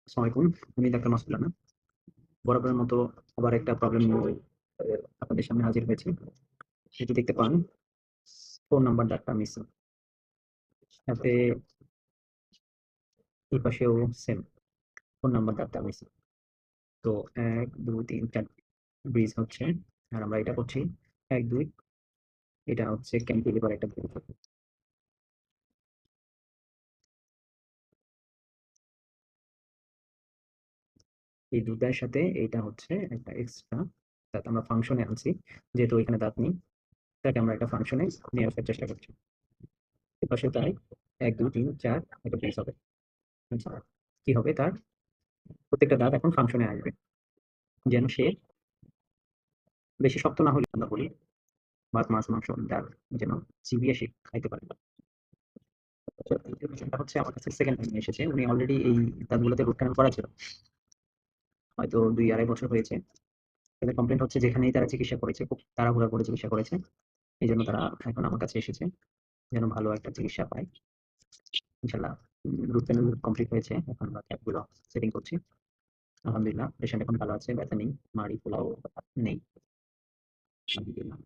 আসসালামু আলাইকুম। আমি ডাক্তার মাসুদ রানা। বরাবরের মতো আবার একটা প্রবলেম নিয়ে আপনাদের সামনে হাজির হয়েছি। যেটি দেখতে পান 4 নাম্বার দাগটা মিসিং। সাথে এই পাশেও সেম 4 নাম্বার দাগটা মিসিং। তো ১, ২, ৩, ৪ ব্রিজ হচ্ছে। আর আমরা এটা করছি ১, ২ এটা হচ্ছে ক্যান্টিলিভার একটা ব্রিজ হবে। এই ২ টার সাথে এইটা হচ্ছে একটা এক্সট্রা দাঁত আমরা ফাংশনে আনছি। যেহেতু এখানে দাঁত নেই, এটাকে আমরা একটা ফাংশনে নিয়ে আসার চেষ্টা করছি। এপাশেও তাই ১, ২, ৩, ৪ একটা ব্রিজ হবে। আচ্ছা, কি হবে তার প্রত্যেকটা দাঁত এখন ফাংশনে আসবে। যেন সে বেশি শক্ত না হলে আমরা বলি ভাত, মাছ, মাংস, ডাল যেন চিবিয়ে সে খাইতে পারে। দ্বিতীয় পেশেন্টটা হচ্ছে আমার কাছে সেকেন্ড টাইম এসেছে। উনি অলরেডি এই দাঁতগুলোতে রুট ক্যানাল করা ছিল। হয়তো ২-২.৫ বছর হয়েছে। তাদের কমপ্লেইন্ট হচ্ছে যেখানেই তারা চিকিৎসা করেছে, খুব তাড়াহুড়া করে চিকিৎসা করেছে। এজন্য তারা এখন আমার কাছে এসেছে। যেন ভালো একটা চিকিৎসা পায়। ইনশাআল্লাহ রুট ক্যানাল কমপ্লিট হয়েছে। এখন আমরা ক্যাপ গুলো সেটিং করছি। আলহামদুলিল্লাহ পেশেন্ট এখন ভালো আছে। ব্যথা নেই। মাড়ি ফোলাও নেই। আলহামদুলিল্লাহ।